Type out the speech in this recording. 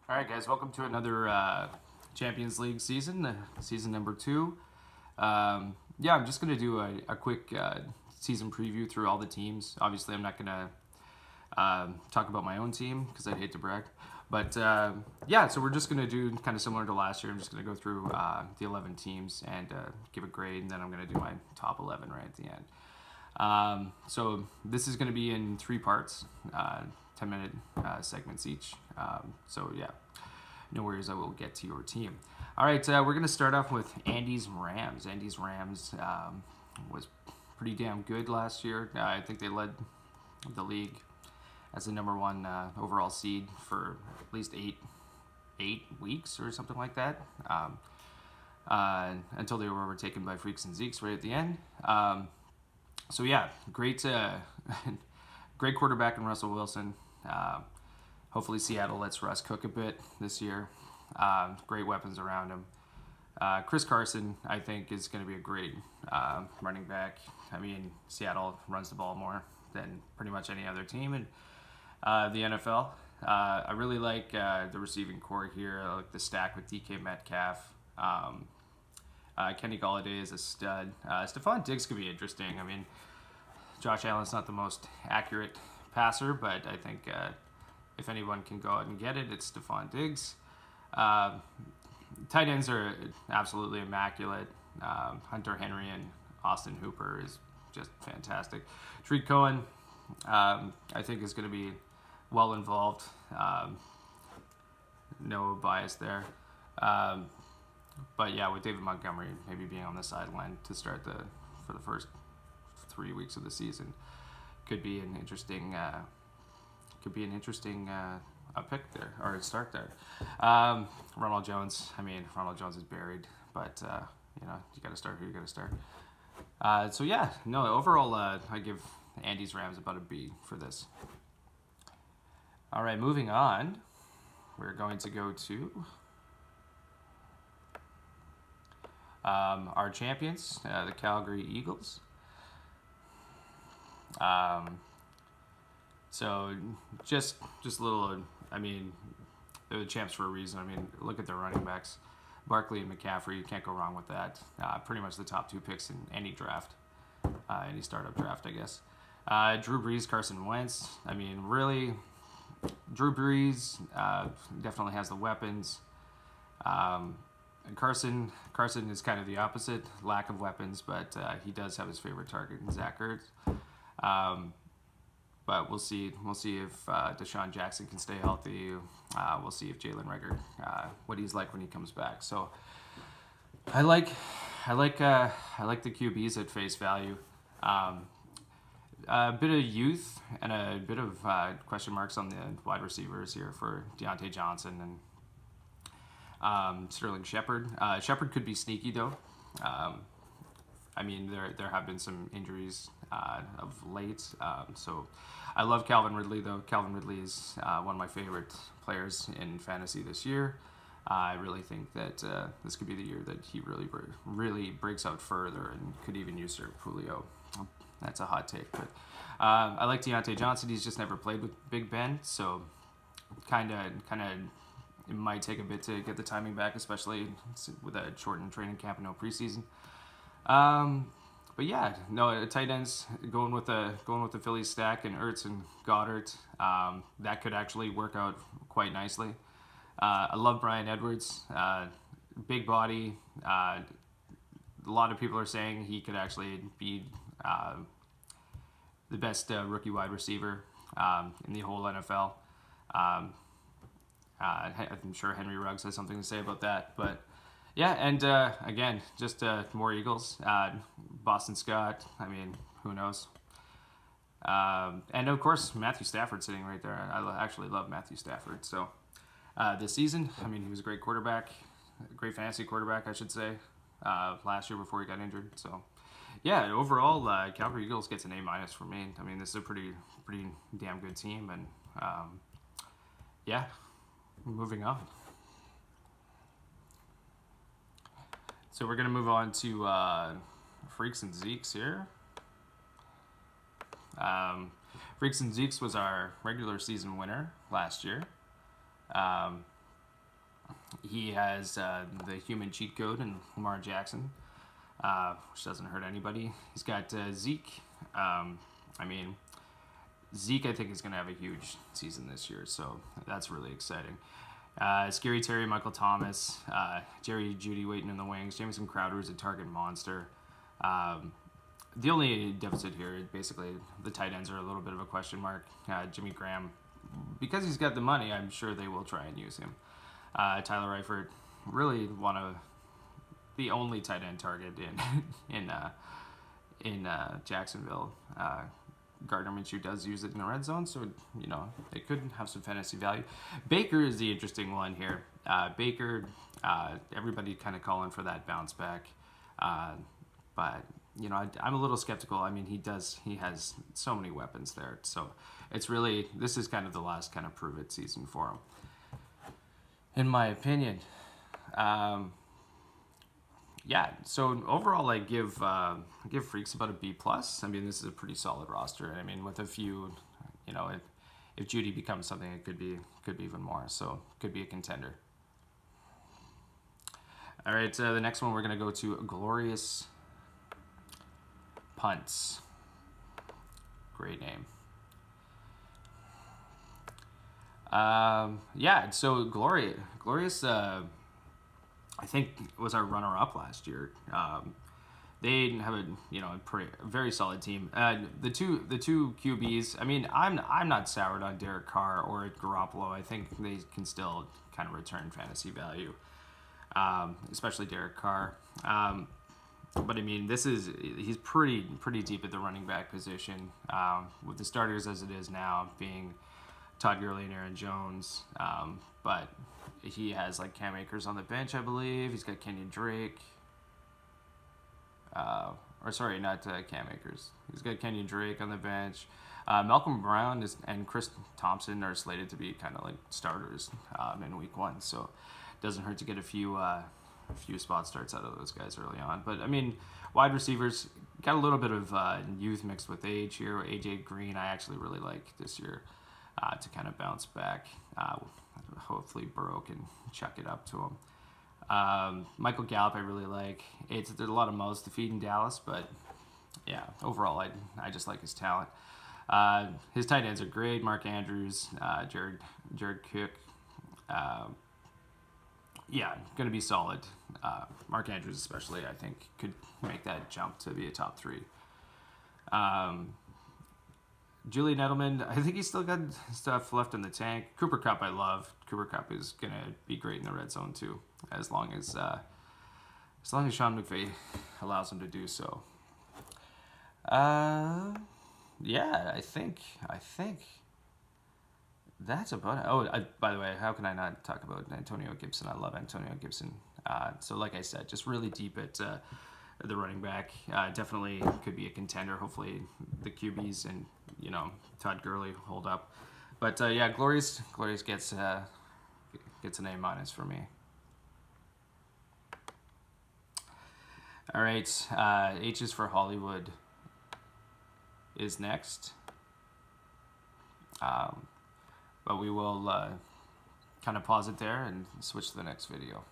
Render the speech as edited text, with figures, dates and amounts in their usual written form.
All right, guys, welcome to another Champions League season, season number 2. Yeah, I'm just going to do a quick season preview through all the teams. Obviously, I'm not going to talk about my own team because I'd hate to brag. But yeah, so we're just going to do kind of similar to last year. I'm just going to go through the 11 teams and give a grade, and then I'm going to do my top 11 right at the end. So this is going to be in 3 parts, 10-minute segments each. So yeah, no worries, I will get to your team. All right, we're going to start off with Andy's Rams. Andy's Rams was pretty damn good last year. I think they led the league as the number 1 overall seed for at least eight weeks or something like that. Until they were overtaken by Freaks and Zeeks right at the end. So yeah, great, great quarterback in Russell Wilson. Hopefully Seattle lets Russ cook a bit this year. Great weapons around him. Chris Carson, I think, is going to be a great running back. I mean, Seattle runs the ball more than pretty much any other team in the NFL. I really like the receiving core here. I like the stack with DK Metcalf. Kenny Golladay is a stud. Stephon Diggs could be interesting. I mean, Josh Allen's not the most accurate passer, but I think if anyone can go out and get it, it's Stephon Diggs. Tight ends are absolutely immaculate. Hunter Henry and Austin Hooper is just fantastic. Tariq Cohen, I think, is going to be well involved. No bias there. But yeah, with David Montgomery maybe being on the sideline to start for the first 3 weeks of the season, could be an interesting a pick there or a start there. Ronald Jones. I mean, Ronald Jones is buried, but you got to start who you got to start. So yeah, no. Overall, I give Andy's Rams about a B for this. All right, moving on. We're going to go to our champions, the Calgary Eagles. So just a little. I mean, they're the champs for a reason. I mean, look at their running backs, Barkley and McCaffrey. You can't go wrong with that. Pretty much the top 2 picks in any draft, any startup draft, I guess. Drew Brees, Carson Wentz. I mean, really, Drew Brees definitely has the weapons. And Carson is kind of the opposite, lack of weapons, but he does have his favorite target in Zach Ertz. But we'll see. We'll see if Deshaun Jackson can stay healthy. We'll see if Jalen Reagor, what he's like when he comes back. So I like the QBs at face value. A bit of youth and a bit of question marks on the wide receivers here for Deontay Johnson and Sterling Shepard. Shepard could be sneaky though. I mean, there have been some injuries of late. So I love Calvin Ridley, though. Calvin Ridley is one of my favorite players in fantasy this year. I really think that this could be the year that he really breaks out further and could even usurp Julio. That's a hot take, but I like Deontay Johnson. He's just never played with Big Ben, so kind of it might take a bit to get the timing back, especially with a shortened training camp and no preseason. But yeah, no, tight ends going with the Phillies stack and Ertz and Goddard. That could actually work out quite nicely. I love Bryan Edwards, big body. A lot of people are saying he could actually be the best rookie wide receiver in the whole NFL. I'm sure Henry Ruggs has something to say about that, but yeah, and again, just more Eagles. Boston Scott, I mean, who knows? And of course, Matthew Stafford sitting right there. I actually love Matthew Stafford. So this season, I mean, he was a great quarterback, great fantasy quarterback, I should say, last year before he got injured. So yeah, overall, Calgary Eagles gets an A- for me. I mean, this is a pretty damn good team, and yeah, moving on. So we're going to move on to Freaks and Zeeks here. Freaks and Zeeks was our regular season winner last year. He has the human cheat code in Lamar Jackson, which doesn't hurt anybody. He's got Zeke. I mean, Zeke, I think, is going to have a huge season this year, so that's really exciting. Scary Terry, Michael Thomas, Jerry Jeudy waiting in the wings. Jamison Crowder is a target monster. The only deficit here, basically, the tight ends are a little bit of a question mark. Jimmy Graham, because he's got the money, I'm sure they will try and use him. Tyler Eifert, really the only tight end target in Jacksonville. Gardner Minshew does use it in the red zone, so it could have some fantasy value. Baker is the interesting one here. Baker, everybody kind of calling for that bounce back, but I'm a little skeptical. I mean, he has so many weapons there, so this is kind of the last kind of prove it season for him, in my opinion. Yeah, so overall, I give Freaks about a B+. I mean, this is a pretty solid roster. I mean, with a few, if Jeudy becomes something, it could be even more. So could be a contender. All right, the next one we're gonna go to Glorious Punts. Great name. Yeah, so Glorious. I think was our runner-up last year. They have a very solid team. The two QBs. I mean, I'm not soured on Derek Carr or Garoppolo. I think they can still kind of return fantasy value, especially Derek Carr. But I mean, he's pretty deep at the running back position, with the starters as it is now being Todd Gurley and Aaron Jones. But he has like Cam Akers on the bench, I believe. He's got Kenyon Drake. Or sorry, not Cam Akers. He's got Kenyon Drake on the bench. Malcolm Brown and Chris Thompson are slated to be kind of like starters in week 1. So it doesn't hurt to get a few spot starts out of those guys early on. But I mean, wide receivers got a little bit of youth mixed with age here. AJ Green, I actually really like this year to kind of bounce back. Hopefully Burrow can chuck it up to him. Michael Gallup I really like. There's a lot of mouths to feed in Dallas, but yeah, overall I just like his talent. His tight ends are great. Mark Andrews, Jared Cook. Yeah, going to be solid. Mark Andrews especially, I think, could make that jump to be a top 3. Julian Edelman, I think he's still got stuff left in the tank. Cooper Kupp, I love. Cooper Kupp is gonna be great in the red zone too, as long as Sean McVay allows him to do so. Yeah, I think that's about it. Oh, by the way, how can I not talk about Antonio Gibson? I love Antonio Gibson. So like I said, just really deep at the running back. Definitely could be a contender. Hopefully the QBs and Todd Gurley hold up. But yeah, Glorious gets an A- for me. All right, H is for Hollywood is next. But we will kind of pause it there and switch to the next video.